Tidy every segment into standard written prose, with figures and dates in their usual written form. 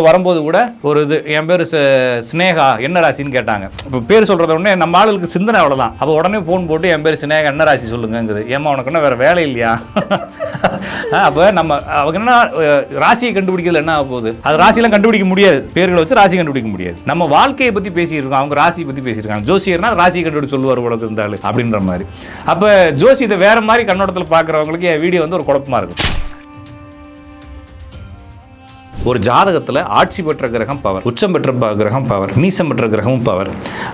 இப்போ வரும்போது கூட ஒரு இது என் பேர் ஸ்னேகா என்ன ராசின்னு கேட்டாங்க. இப்போ பேர் சொல்கிறத உடனே நம்ம ஆளுக்கு சிந்தனை அவ்வளோதான். அப்போ உடனே ஃபோன் போட்டு என் பேர் ஸ்னேகா என்ன ராசி சொல்லுங்கங்குது. ஏமா உனக்கு என்ன வேறு வேலை இல்லையா? அப்போ நம்ம அவங்க என்ன ராசியை கண்டுபிடிக்கிறதுல என்ன ஆக போகுது? அது ராசியெல்லாம் கண்டுபிடிக்க முடியாது, பேர்களை வச்சு ராசி கண்டுபிடிக்க முடியாது. நம்ம வாழ்க்கையை பற்றி பேசியிருக்கோம், அவங்க ராசியை பற்றி பேசியிருக்காங்க. ஜோசியர்னா ராசியை கண்டுபிடிச்சு சொல்லுவார் உலகத்து இருந்தாலும் அப்படின்ற மாதிரி. அப்போ ஜோசி இதை வேற மாதிரி கண்ணோட்டத்தில் பார்க்குறவங்களுக்கு என் வீடியோ வந்து ஒரு குழப்பமாக இருக்கும். ஒரு ஜாதகத்தில் ஆட்சி பெற்ற கிரகம் பவர், உச்சம் பெற்ற கிரகம் பவர், நீசம் பெற்ற கிரகமும் பவர்,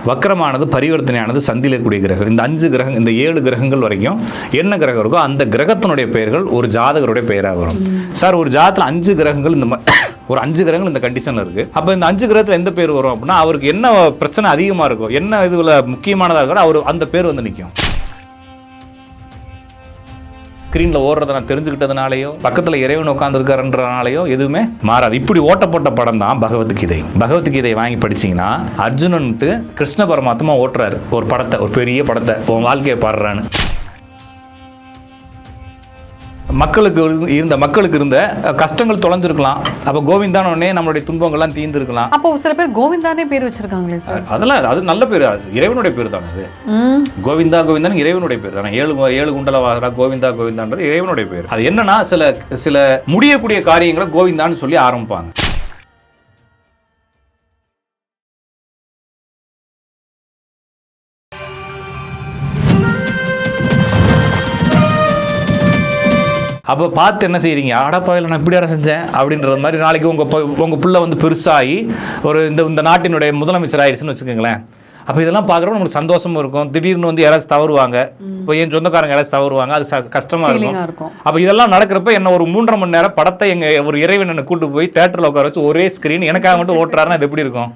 வக்கரமானது பரிவர்த்தனையானது சந்திலக்கூடிய கிரகம், இந்த 5 கிரகம், இந்த 7 கிரகங்கள் வரைக்கும் என்ன கிரகம் இருக்கோ அந்த கிரகத்தினுடைய பெயர்கள் ஒரு ஜாதகருடைய பெயராக வரும். சார் ஒரு ஜாதகத்தில் 5 கிரகங்கள் இந்த ஒரு 5 கிரகங்கள் இந்த கண்டிஷனில் இருக்குது. அப்போ இந்த 5 கிரகத்தில் எந்த பேர் வரும் அப்படின்னா அவருக்கு என்ன பிரச்சனை அதிகமாக இருக்கும், என்ன இதில் முக்கியமானதாக இருக்கோ அவர் அந்த பேர் வந்து நிற்கும். ஸ்க்ரீனில் ஓடுறதை நான் தெரிஞ்சுக்கிட்டதுனாலையோ பக்கத்தில் இறைவன் உட்காந்துருக்காருன்றனாலையோ எதுவுமே மாறாது. இப்படி ஓட்டப்பட்ட படம் தான் பகவத்கீதை. பகவத்கீதையை வாங்கி படிச்சிங்கன்னா அர்ஜுனன்ட்டு கிருஷ்ண பரமாத்மா ஓட்டுறாரு ஒரு படத்தை, ஒரு பெரிய படத்தை, உன் வாழ்க்கையை பாடுறான்னு. மக்களுக்கு இருந்த கஷ்டங்கள் தொலைஞ்சிருக்கலாம். அப்போ கோவிந்தானே நம்மளுடைய துன்பங்கள்லாம் தீர்ந்துருக்கலாம். அப்போ சில பேர் கோவிந்தானே பேர் வச்சிருக்காங்களே சார். அதெல்லாம் அது நல்ல பேர், அது இறைவனுடைய பேர் தானே. அது கோவிந்தா கோவிந்தான் இறைவனுடைய பேர் தானே. 7 குண்டல வாகரா கோவிந்தா கோவிந்தான்றது இறைவனுடைய பேர். அது என்னன்னா சில முடியக்கூடிய காரியங்களை கோவிந்தான்னு சொல்லி ஆரம்பிப்பாங்க. அப்போ பார்த்து என்ன செய்கிறீங்க, ஆடப்பாயில் நான் இப்படி செஞ்சேன் அப்படின்ற மாதிரி நாளைக்கு உங்கள் பிள்ளை வந்து பெருசாகி ஒரு இந்த நாட்டினுடைய முதலமைச்சர் ஆயிடுச்சுன்னு வச்சுக்கோங்களேன். அப்போ இதெல்லாம் பார்க்குறப்ப நம்மளுக்கு சந்தோஷமும் இருக்கும். திடீர்னு வந்து யாராச்சும் தவறுவாங்க, இப்போ என் சொந்தக்காரங்க யாராச்சும் தவறுவாங்க, அது கஷ்டமாக இருக்கும். அப்போ இதெல்லாம் நடக்கிறப்ப என்ன ஒரு 3.5 மணி நேரம் படத்தை ஒரு இறைவன் என்னை கூட்டு போய் தேட்டரில் உட்கார வச்சு ஒரே ஸ்க்ரீன் எனக்காக மட்டும் ஓட்டுறாருன்னா அது எப்படி இருக்கும்?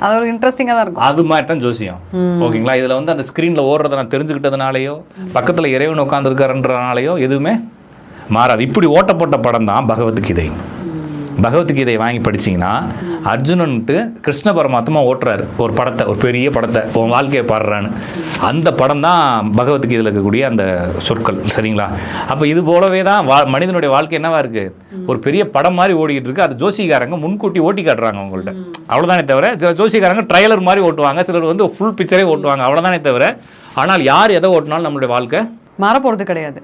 அது ஒரு இன்ட்ரெஸ்டிங்காக தான் இருக்கும். அது மாதிரி தான் ஜோசியம். ஓகேங்களா? இதில் வந்து அந்த ஸ்க்ரீனில் ஓடுறதை நான் தெரிஞ்சுக்கிட்டதுனாலையோ பக்கத்தில் இறைவன் உட்காந்துருக்காருன்றனாலையோ எதுவுமே மாறாது. இப்படி ஓட்டப்பட்ட படம் தான் பகவத்கீதை. பகவத்கீதையை வாங்கி படிச்சிங்கன்னா அர்ஜுனன்ட்டு கிருஷ்ண பரமாத்மா ஓட்டுறாரு ஒரு படத்தை, ஒரு பெரிய படத்தை, உன் வாழ்க்கையை பாடுறான்னு. அந்த படம் தான் பகவத்கீதையில் இருக்கக்கூடிய அந்த சொற்கள். சரிங்களா? அப்போ இது போலவே தான் மனிதனுடைய வாழ்க்கை என்னவா இருக்குது, ஒரு பெரிய படம் மாதிரி ஓடிக்கிட்டு இருக்குது. அது ஜோசிகாரங்க முன்கூட்டி ஓட்டி காட்டுறாங்க அவங்கள்ட்ட. அவ்வளோதானே தவிர சில ஜோசிகாரங்க ட்ரைலர் மாதிரி ஓட்டுவாங்க, சிலர் வந்து ஃபுல் பிக்சரே ஓட்டுவாங்க. அவ்வளோதானே தவிர ஆனால் யார் எதை ஓட்டினாலும் நம்மளுடைய வாழ்க்கை மாறப்போகிறது கிடையாது.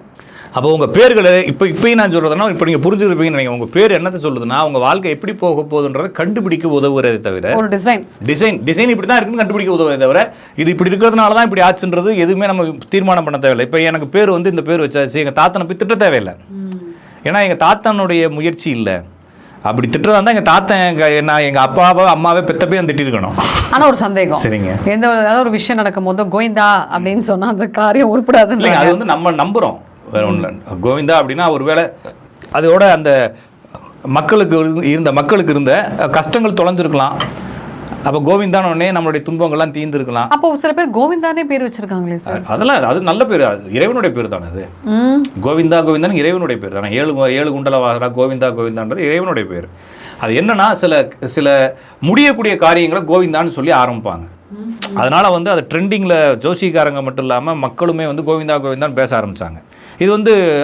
அப்போ உங்கள் பேர்களை இப்போயும் நான் சொல்கிறதுனா இப்போ நீங்கள் புரிஞ்சுருப்பீங்கன்னு நினைக்கிறேன். உங்கள் பேர் என்னத்தை சொல்லுதுன்னா உங்கள் வாழ்க்கை எப்படி போக போகுதுன்றதை கண்டுபிடிக்க உதவுறதை தவிர ஒரு டிசைன் இப்படி தான் இருக்குன்னு கண்டுபிடிக்க உதவுறதை தவிர இது இப்படி இருக்கிறதுனால தான் இப்படி ஆச்சுன்றது எதுவுமே நம்ம தீர்மானம் பண்ண தேவையில்லை. இப்போ எனக்கு பேர் வந்து இந்த பேர் வச்சாச்சு, எங்கள் தாத்தனை போய் திட்ட தேவையில்லை. ஏன்னா எங்கள் தாத்தனுடைய முயற்சி இல்லை. அப்படி திட்டுறதா இருந்தால் எங்கள் தாத்தன் எங்கள் அப்பாவோ அம்மாவே பெத்தப்பே திட்டிருக்கணும். ஆனால் ஒரு சந்தேகம், சரிங்க, ஏதாவது ஒரு விஷயம் நடக்கும் போது கோவிந்தா அப்படின்னு சொன்னால் அந்த காரியம் உருப்படாது இல்லைங்க. அது வந்து நம்ம நம்புகிறோம். வேற ஒன்று கோவிந்தா அப்படின்னா ஒருவேளை அதோட அந்த மக்களுக்கு இருந்த கஷ்டங்கள் தொலைஞ்சிருக்கலாம். அப்போ கோவிந்தானே நம்மளுடைய துன்பங்கள்லாம் தீர்ந்துருக்கலாம். அப்போ சில பேர் கோவிந்தானே பேர் வச்சிருக்காங்களே சார். அதெல்லாம் அது நல்ல பேர், அது இறைவனுடைய பேர் தானே. அது கோவிந்தான் இறைவனுடைய பேர் தானே. 7 குண்டல வாகரா கோவிந்தா கோவிந்தான்றது இறைவனுடைய பேர். அது என்னன்னா சில முடியக்கூடிய காரியங்களை கோவிந்தான்னு சொல்லி ஆரம்பிப்பாங்க. அதனால வந்து அது ட்ரெண்டிங்கில் ஜோசிக்காரங்க மட்டும் இல்லாமல் மக்களுமே வந்து கோவிந்தான்னு பேச ஆரம்பித்தாங்க.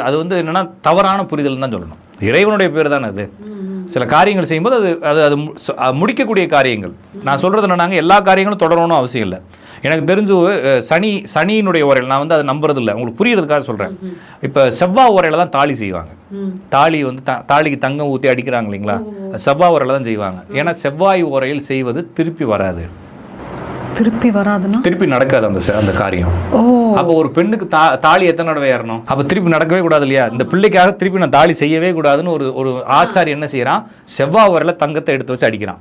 அது வந்து என்னென்னா தவறான புரிதல் தான் சொல்லணும். இறைவனுடைய பேர் தானே அது. சில காரியங்கள் செய்யும்போது அது முடிக்கக்கூடிய காரியங்கள். நான் சொல்கிறது என்னன்னாங்க எல்லா காரியங்களும் தொடரணும்னு அவசியம் இல்லை. எனக்கு தெரிஞ்சு சனியினுடைய உரையில் நான் வந்து அதை நம்புறது இல்லை, உங்களுக்கு புரியறதுக்காக சொல்கிறேன். இப்போ செவ்வாய் உரையில் தான் தாலி செய்வாங்க. தாலி வந்து தாலிக்கு தங்கம் ஊற்றி அடிக்கிறாங்க இல்லைங்களா, செவ்வாய் உரையில் தான் செய்வாங்க. ஏன்னா செவ்வாய் உரையில் செய்வது திருப்பி வராது. திருப்பி நடக்காது அந்த காரியம். அப்போ ஒரு பெண்ணுக்கு தாலி எத்தனை தடவை ஏறணும், அப்போ திருப்பி நடக்கவே கூடாது இல்லையா. இந்த பிள்ளைக்காக திருப்பி நான் தாலி செய்யவே கூடாதுன்னு ஒரு ஆச்சாரி என்ன செய்யறான், செவ்வாய் உரையில தங்கத்தை எடுத்து வச்சு அடிக்கிறான்.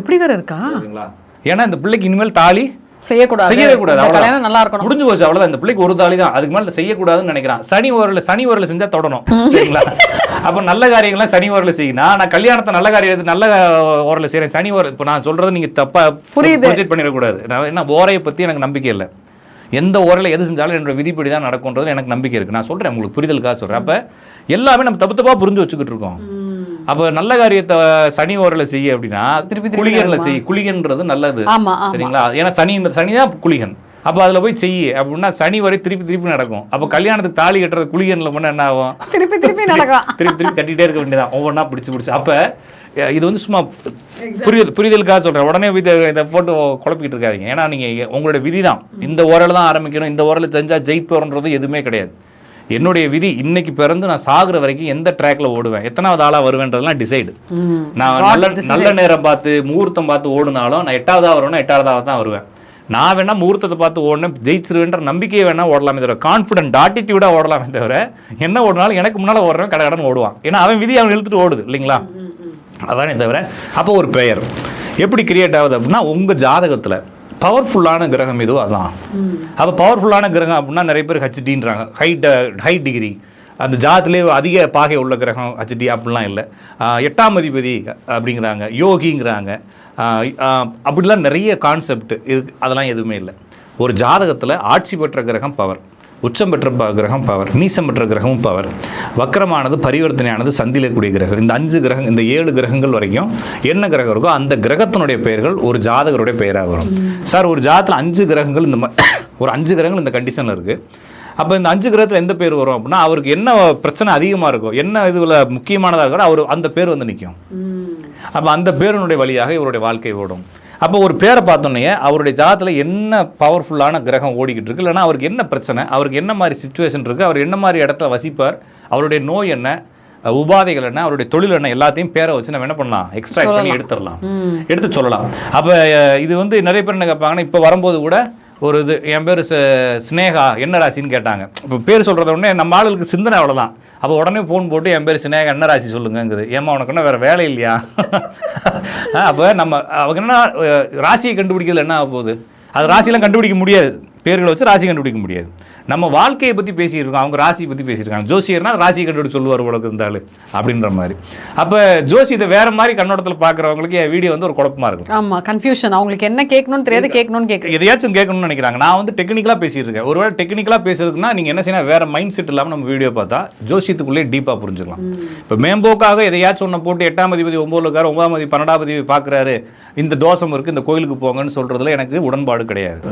இப்படி வேற இருக்கா? ஏன்னா இந்த பிள்ளைக்கு இனிமேல் தாலி செய்யக்கூடாது, நல்லா இருக்கணும், முடிஞ்சு போச்சு, அவ்வளவுதான். இந்த பிள்ளைக்கு ஒரு தாலி தான், அதுக்கு மேல செய்யக்கூடாதுன்னு நினைக்கிறான். சனி ஓரில் செஞ்சா தொடரும். சரிங்களா? அப்ப நல்ல காரியங்கள்லாம் சனி ஓரில் செய்யணும். நான் கல்யாணத்தை நல்ல காரியம் நல்ல ஓரில் செய்யறேன், சனி ஓரில். இப்போ நான் சொல்றது நீங்க தப்பா ப்ரொஜெக்ட் பண்ணிடக்கூடாது. நான் என்ன ஓரையை பத்தி எனக்கு நம்பிக்கை இல்லை. எந்த ஓரில் எது செஞ்சாலும் என்னோட விதிப்படி தான் நடக்கும்ன்றது எனக்கு நம்பிக்கை இருக்கு. நான் சொல்றேன், உங்களுக்கு புரிதலுக்காக சொல்றேன். அப்ப எல்லாமே நம்ம தப்பா புரிஞ்சு வச்சுக்கிட்டு இருக்கோம். அப்ப நல்ல காரியத்தை சனி ஓரில் செய்ய அப்படின்னா குளிகன்ல செய். குளிகன்றது நல்லது, சரிங்களா? ஏன்னா சனிதான் குளிகன். அப்போ அதில் போய் செய்ய அப்படின்னா சனி வரை திருப்பி நடக்கும். அப்போ கல்யாணத்துக்கு தாலி கட்டுறது குளிகனில் பண்ண என்ன ஆகும், திருப்பி கட்டிகிட்டே இருக்க வேண்டியதான், ஒவ்வொன்றா பிடிச்சி. அப்போ இது வந்து சும்மா புரிதலுக்காக சொல்கிறேன். உடனே இதை போட்டு குழப்பிக்கிட்டு இருக்காதிங்க. ஏன்னா நீங்கள் உங்களுடைய விதி தான், இந்த ஓரல் தான் ஆரம்பிக்கணும், இந்த ஓரல் செஞ்சால் ஜெயிப்போன்றது எதுவுமே கிடையாது. என்னுடைய விதி இன்னைக்கு பிறந்து நான் சாகுற வரைக்கும் எந்த ட்ராக்ல ஓடுவேன், எத்தனாவது ஆளா வருவேன்றதுலாம் டிசைடு. நான் நல்ல நேரம் பார்த்து முகூர்த்தம் பார்த்து ஓடுனாலும் நான் 8ஆவதா வருவேன்னா 8ஆவதாக தான் வருவேன். நான் வேணா முகூர்த்தத்தை பார்த்து ஓடணும் ஜெயிச்சிருவேன்ற நம்பிக்கையை வேணா ஓடலாமே தவிர, கான்ஃபிடென்ட் ஆட்டிடியூடா ஓடலாமே தவிர, என்ன ஓடினாலும் எனக்கு முன்னால் ஓடுறவன் கடகடன்னு ஓடுவான். ஏன்னா அவன் விதி அவன் இழுத்துட்டு ஓடுது இல்லைங்களா, அதானே தவிர. அப்போ ஒரு பெயர் எப்படி கிரியேட் ஆகுது அப்படின்னா, உங்க ஜாதகத்துல பவர்ஃபுல்லான கிரகம் இதுவோ அதான். அப்போ பவர்ஃபுல்லான கிரகம் அப்படின்னா நிறைய பேர் ஹச்டின்றாங்க, ஹை டிகிரி. அந்த ஜாதத்திலே அதிக பாகை உள்ள கிரகம் ஹச்டி அப்படிலாம் இல்லை. 8ஆம் அதிபதி அப்படிங்கிறாங்க, யோகிங்கிறாங்க, அப்படிலாம் நிறைய கான்செப்ட் இருக்கு. அதெல்லாம் எதுவுமே இல்லை. ஒரு ஜாதகத்தில் ஆட்சி பெற்ற கிரகம் பவர், உச்சம் பெற்ற கிரகம் பவர், நீசம் பெற்ற கிரகமும் பவர், வக்கரமானது பரிவர்த்தனையானது சந்திலக்கூடிய கிரகம். இந்த 5 கிரகம், இந்த 7 கிரகங்கள் வரைக்கும் என்ன கிரகம் இருக்கோ அந்த கிரகத்தினுடைய பெயர்கள் ஒரு ஜாதகருடைய பெயராக வரும். சார் ஒரு ஜாதகத்தில் 5 கிரகங்கள் இந்த ஒரு 5 கிரகங்கள் இந்த கண்டிஷனில் இருக்குது. அப்போ இந்த 5 கிரகத்தில் எந்த பேர் வரும் அப்படின்னா, அவருக்கு என்ன பிரச்சனை அதிகமாக இருக்கும், என்ன இதில் முக்கியமானதாக இருக்கோ அவர் அந்த பேர் வந்து நிற்கும். அப்போ அந்த பேருனுடைய வழியாக இவருடைய வாழ்க்கை ஓடும். அப்போ ஒரு பேரை பார்த்தோன்னே அவருடைய ஜாதகத்தில் என்ன பவர்ஃபுல்லான கிரகம் ஓடிக்கிட்டு இருக்கு, இல்லைனா அவருக்கு என்ன பிரச்சனை, அவருக்கு என்ன மாதிரி சுச்சுவேஷன் இருக்குது, அவர் என்ன மாதிரி இடத்துல வசிப்பார், அவருடைய நோய் என்ன, உபாதைகள் என்ன, அவருடைய தொழில் என்ன, எல்லாத்தையும் பேரை வச்சு நம்ம என்ன பண்ணலாம், எக்ஸ்ட்ராக்ட் பண்ணி எடுத்து சொல்லலாம். அப்போ இது வந்து நிறைய பேர் என்ன கேட்பாங்கன்னா, இப்போ வரும்போது கூட ஒரு இது என் பேர் ஸ்னேகா என்ன ராசின்னு கேட்டாங்க. இப்போ பேர் சொல்கிறத உடனே நம்ம ஆளுக்கு சிந்தனை அவ்வளோதான். அப்போ உடனே ஃபோன் போட்டு என் பேர் ஸ்னேகா என்ன ராசி சொல்லுங்கங்குது. ஏமா உனக்கு என்ன வேறு வேலை இல்லையா? அப்போ நம்ம அவங்க என்ன ராசியை கண்டுபிடிக்கிறதுல என்ன ஆக போகுது, அது ராசியெல்லாம் கண்டுபிடிக்க முடியாது, பேர்களை வச்சு ராசி கண்டுபிடிக்க முடியாது. நம்ம வாழ்க்கையை பற்றி பேசிகிட்டு இருக்கோம், அவங்க ராசியை பற்றி பேசியிருக்காங்க. ஜோசியர்னா ராசியை கண்டுபிடிச்சு சொல்லுவார் உலகம் இருந்தாலும் அப்படின்ற மாதிரி. அப்போ ஜோசியத்தை வேற மாதிரி கண்ணோட்டத்தில் பார்க்குறவங்களுக்கு என் வீடியோ வந்து ஒரு குழப்பமாக இருக்கும். ஆமாம், கன்ஃபியூஷன். அவங்களுக்கு என்ன கேட்கணும்னு தெரியாது, எதையாச்சும் கேட்கணும்னு நினைக்கிறாங்க. நான் வந்து டெக்னிக்கலாக பேசிட்டு இருக்கேன். ஒருவேளை டெக்னிக்கலாக பேசுறதுக்குன்னா நீங்கள் என்ன செய்யணும், வேற மைண்ட் செட் இல்லாமல் நம்ம வீடியோ பார்த்தா ஜோசியத்துக்குள்ளே டீப்பாக புரிஞ்சுக்கலாம். இப்போ மேம்போக்காக எதையாச்சும் ஒன்று போட்டு 8ஆம் அதிபதி 9 இருக்காரு, 9ஆம் அதிபதி 12ஆம் அதிபதி பார்க்குறாரு, இந்த தோஷம் இருக்குது, இந்த கோயிலுக்கு போங்கன்னு சொல்கிறதுல எனக்கு உடன்பாடு கிடையாது.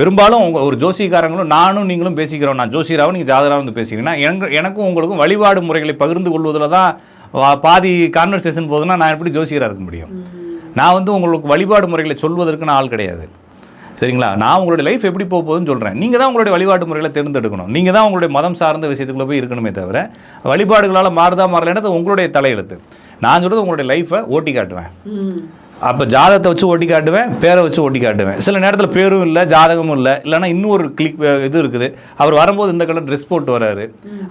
பெரும்பாலும் ஒரு ஜோசியக்காரங்களும் நானும் நீங்களும் பேசிக்கிறோம். நான் ஜோசியராகவும் நீங்கள் ஜாதகராகவும் வந்து பேசிக்கிறீங்கன்னா எனக்கும் உங்களுக்கும் வழிபாடு முறைகளை பகிர்ந்து கொள்வதில் தான் பாதி கான்வர்சேஷன் போதுன்னா நான் எப்படி ஜோசியராக இருக்க முடியும்? நான் வந்து உங்களுக்கு வழிபாடு முறைகளை சொல்வதற்கு நான் ஆள் கிடையாது. சரிங்களா? நான் உங்களுடைய லைஃப் எப்படி போகுதுன்னு சொல்கிறேன். நீங்கள் தான் உங்களுடைய வழிபாட்டு முறைகளை தேர்ந்தெடுக்கணும். நீங்கள் தான் உங்களுடைய மதம் சார்ந்த விஷயத்துக்குள்ளே போய் இருக்கணுமே தவிர, வழிபாடுகளால் மாறுதா மாறலைன்றது உங்களுடைய தலையெழுத்து. நான் சொல்கிறது உங்களுடைய லைஃப்பை ஓட்டி காட்டுவேன். அப்போ ஜாதகத்தை வச்சு ஓட்டி காட்டுவேன், பேரை வச்சு ஓட்டி காட்டுவேன். சில நேரத்தில் பேரும் இல்லை, ஜாதகமும் இல்லை, இல்லைனா இன்னொரு கிளிக் இது இருக்குது. அவர் வரும்போது இந்த கலர் ட்ரெஸ் போட்டு வராரு,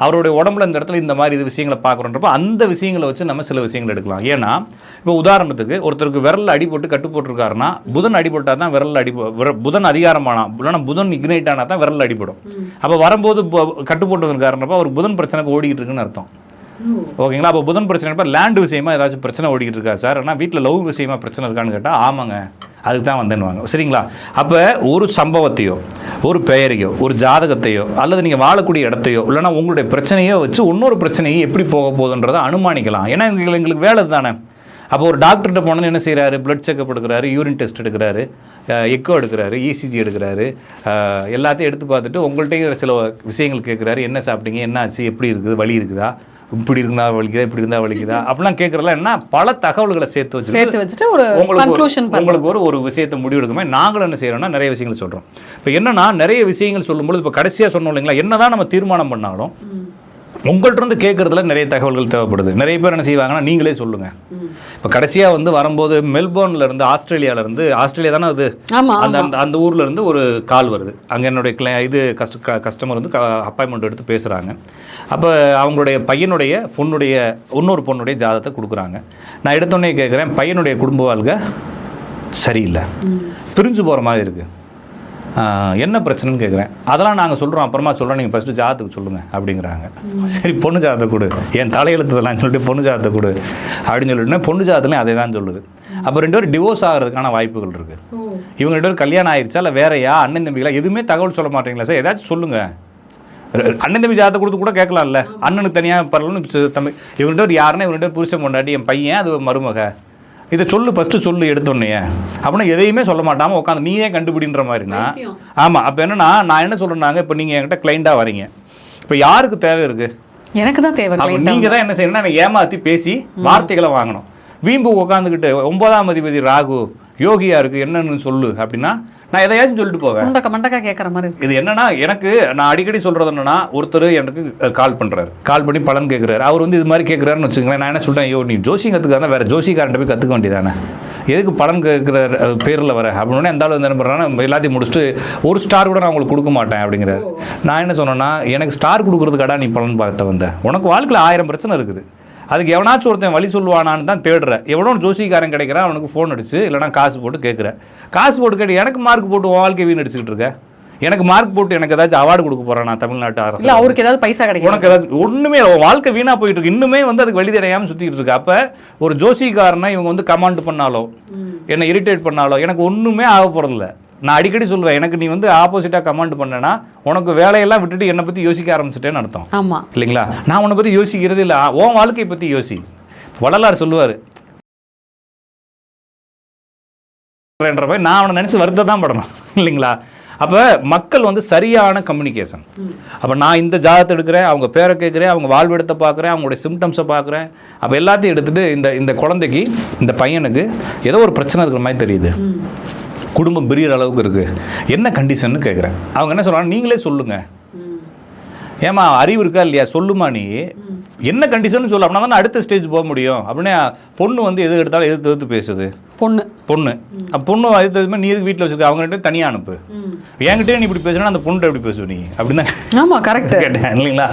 அவருடைய உடம்புல இந்த இடத்துல இந்த மாதிரி இது விஷயங்களை பார்க்குறோன்றப்போ அந்த விஷயங்களை வச்சு நம்ம சில விஷயங்கள் எடுக்கலாம். ஏன்னா இப்போ உதாரணத்துக்கு ஒருத்தருக்கு விரலில் அடிபட்டு கட்டு போட்டிருக்காருன்னா, புதன் அடிபட்டால் தான் விரல் புதன் அதிகாரமானா, இல்லைனா புதன் இக்னைட் ஆனால் தான் விரலில் அடிபடும். அப்போ வரும்போது கட்டு போட்டு வந்திருக்காருன்றப்போ அவர் புதன் பிரச்சனை ஓடிக்கிட்டு இருக்குன்னு அர்த்தம். ஓகேங்களா? அப்போ புதன் பிரச்சனை லேண்ட் விஷயமா ஏதாச்சும் பிரச்சனை ஓடிக்கிட்டு இருக்கா சார், ஆனால் வீட்டில் லவ் விஷயமா பிரச்சனை இருக்கான்னு கேட்டால் ஆமாங்க அதுக்கு தான் வந்தேன்னுவாங்க. சரிங்களா? அப்போ ஒரு சம்பவத்தையோ ஒரு பெயரையோ ஒரு ஜாதகத்தையோ அல்லது நீங்கள் வாழக்கூடிய இடத்தையோ இல்லைனா உங்களுடைய பிரச்சனையோ வச்சு இன்னொரு பிரச்சனையை எப்படி போக போகுதுன்றதை அனுமானிக்கலாம். ஏன்னா எங்களுக்கு வேலை தானே. அப்போ ஒரு டாக்டர்கிட்ட போனோன்னு என்ன செய்கிறாரு, பிளட் செக்அப் எடுக்கிறாரு, யூரின் டெஸ்ட் எடுக்கிறாரு, எக்கோ எடுக்கிறாரு, இசிஜி எடுக்கிறாரு, எல்லாத்தையும் எடுத்து பார்த்துட்டு உங்கள்கிட்ட சில விஷயங்கள் கேட்குறாரு. என்ன சாப்பிட்டீங்க, என்ன ஆச்சு, எப்படி இருக்குது, வலி இருக்குதா, இப்படி இருந்தா வலிக்குதா, இப்படி இருந்தா வலிக்குதா அப்படிலாம் கேட்கறதுலாம் என்ன, பல தகவல்களை சேர்த்து வச்சுட்டு உங்களுக்கு ஒரு விஷயத்தை முடிவெடுக்குமே. நாங்களும் என்ன செய்யறோம்னா நிறைய விஷயங்கள் சொல்றோம். இப்போ என்னன்னா நிறைய விஷயங்கள் சொல்லும்போது இப்போ கடைசியாக சொன்னோம் இல்லைங்களா, என்னதான் நம்ம தீர்மானம் பண்ணாலும் உங்கள்கிட்ட இருந்து கேட்கறதுல நிறைய தகவல்கள் தேவைப்படுது. நிறைய பேர் என்ன செய்வாங்கன்னா, நீங்களே சொல்லுங்க. இப்போ கடைசியாக வந்து வரும்போது மெல்போர்ன்ல இருந்து ஆஸ்திரேலியா தானே அது, அந்த ஊர்ல இருந்து ஒரு கால் வருது. அங்கே என்னுடைய கஸ்டமர் வந்து அப்பாயின்மெண்ட் எடுத்து பேசுகிறாங்க. அப்போ அவங்களுடைய இன்னொரு பொண்ணுடைய ஜாதகத்தை கொடுக்குறாங்க. நான் எடுத்தோடனே கேட்குறேன், பையனுடைய குடும்ப வாழ்க்கை சரியில்லை, பிரிஞ்சு போகிற மாதிரி இருக்குது, என்ன பிரச்சனைன்னு கேட்குறேன். அதெல்லாம் நாங்கள் சொல்கிறோம், அப்புறமா சொல்கிறோம், நீங்கள் ஃபஸ்ட்டு ஜாதகத்துக்கு சொல்லுங்கள் அப்படிங்கிறாங்க. சரி பொண்ணு ஜாதகத்தை கொடு, என் தலையெழுத்துலாம் சொல்லிட்டு பொண்ணு ஜாதகத்தை கொடு அப்படின்னு சொல்லிட்டுனா பொண்ணு ஜாதகத்துலையும் அதே தான் சொல்லுது. அப்போ 2 பேரும் டிவோர்ஸ் ஆகிறதுக்கான வாய்ப்புகள் இருக்குது. இவங்க 2 பேரும் கல்யாணம் ஆயிடுச்சா இல்லை வேறையா, அண்ணன் தம்பிகளா, எதுவுமே தகவல் சொல்ல மாட்டீங்களா சார், ஏதாச்சும் சொல்லுங்கள். அண்ணன் தம்பி ஜாதகத்தை கொடுத்து கூட கேட்கலாம்ல, அண்ணனுக்கு தனியாக பரவாயில்ல தம்பி, இவங்கள்ட்ட ஒரு யாருன்னா இவங்கள்ட்ட புருஷன் பொண்டாட்டி, என் பையன், அது மருமக, இதை ஃபஸ்ட்டு சொல்லு எடுத்தோன்னே அப்படின்னா எதையுமே சொல்ல மாட்டாமல் உட்காந்து நீயே கண்டுபிடின்ற மாதிரினா. ஆமாம். அப்போ என்னன்னா நான் என்ன சொல்கிறேன்னாங்க, இப்போ நீங்கள் என்கிட்ட கிளைண்டாக வரீங்க, இப்போ யாருக்கு தேவை இருக்குது, எனக்கு தான் தேவை. நீங்கள் தான் என்ன செய்யணும்னா ஏமாற்றி பேசி வார்த்தைகளை வாங்கணும். வீம்பு உட்காந்துக்கிட்டு 9ஆம் அதிபதி ராகு யோகியா இருக்கு என்னன்னு சொல்லு அப்படின்னா நான் எதையாச்சும் சொல்லிட்டு போவேன். மண்டக்கா கேட்குற மாதிரி இது என்னன்னா, எனக்கு நான் அடிக்கடி சொல்றது என்னன்னா, ஒருத்தர் எனக்கு கால் பண்றாரு, கால் பண்ணி பலன் கேட்குறாரு. அவர் வந்து இது மாதிரி கேட்குறாருன்னு வச்சுக்கோங்களேன். நான் என்ன சொல்றேன், ஐயோ நீ ஜோசியம் கற்றுக்காரனா வேற ஜோசிக்காரன்ட்ட போய் கற்றுக்க வேண்டியதானே, எதுக்கு பலன் கேட்குற பேரில் வர அப்படின்னு. அந்த ஆள் வந்து என்ன பண்ணுறாங்கன்னா, எல்லாத்தையும் முடிச்சுட்டு ஒரு ஸ்டார் கூட நான் உங்களுக்கு கொடுக்க மாட்டேன் அப்படிங்கிறாரு. நான் என்ன சொன்னேன்னா, எனக்கு ஸ்டார் கொடுக்குறதுக்கடா நீ பலன் பார்த்த வந்த, உனக்கு வாழ்க்கையில் 1000 பிரச்சனை இருக்குது, அதுக்கு எவனாச்சும் ஒருத்தன் வழி சொல்லுவானான்னு தான் தேடுற. எவனோ ஜோசிக்காரன் கிடைக்கிறான், அவனுக்கு ஃபோன் அடிச்சு இல்லைனா காசு போட்டு கேட்குறேன். காசு போட்டு கேட்டு எனக்கு மார்க் போட்டு வாழ்க்கை வீண் அடிச்சுக்கிட்டு இருக்க. எனக்கு மார்க் போட்டு எனக்கு ஏதாச்சும் அவார்டு கொடுக்க போறேன் நான் தமிழ்நாட்டு அரசு, அவருக்கு ஏதாவது பைசா கிடைக்கும், உனக்கு ஏதாச்சும் ஒண்ணுமே வாழ்க்கை வீணா போயிட்டு இருக்கு, இன்னுமே வந்து அதுக்கு வழி தெரியாம சுத்திட்டு இருக்கு. அப்ப ஒரு ஜோசிக்காரனை இவங்க வந்து கமாண்ட் பண்ணாலோ என்னை இரிட்டேட் பண்ணாலோ எனக்கு ஒண்ணுமே ஆக போறதில்ல. நான் அடிக்கடி சொல்லுவேன், எனக்கு நீ வந்து ஆப்போசிட்டா கமாண்ட் பண்ணனா உனக்கு வேலையெல்லாம் விட்டுட்டு என்னை பத்தி யோசிக்க ஆரம்பிச்சிட்டேன்னு அர்த்தம். ஆமா இல்லைங்களா? நான் உன்னை பத்தி யோசிக்கிறது இல்லை, உன் வாழ்க்கையை பத்தி யோசி. வள்ளலார் சொல்லுவாரு, நான் அவனை நினைச்சு வருத்த தான் படணும் இல்லைங்களா? அப்போ மக்கள் வந்து சரியான கம்யூனிகேஷன். அப்போ நான் இந்த ஜாதகத்தை எடுக்கிறேன், அவங்க பேரை கேட்குறேன், அவங்க வாழ்விடத்தை பார்க்குறேன், அவங்களுடைய சிம்டம்ஸை பார்க்குறேன். அப்போ எல்லாத்தையும் எடுத்துகிட்டு இந்த குழந்தைக்கு, இந்த பையனுக்கு ஏதோ ஒரு பிரச்சனை இருக்கிற மாதிரி தெரியுது, குடும்பம் பிரியிற அளவுக்கு இருக்குது, என்ன கண்டிஷன்னு கேட்குறேன். அவங்க என்ன சொல்கிறாங்க, நீங்களே சொல்லுங்கள், ஏமா அறிவு இருக்கா இல்லையா, சொல்லுமா நீ என்ன கண்டிஷன் சொல்லு, அப்படின்னா தான் அடுத்த ஸ்டேஜ் போக முடியும். அப்படின்னா பொண்ணு வந்து எது எடுத்தாலும் எதிர்த்து பேசுது, பொண்ணு பொண்ணு அது நீ எதுக்கு வீட்டில் வச்சிருக்க, அவங்க தனியாக அனுப்பு, என்கிட்டே நீ இப்படி பேசுனா அந்த பொண்ணு எப்படி பேசுவ நீ அப்படின்னு தான் கேட்டேன் இல்லைங்களா?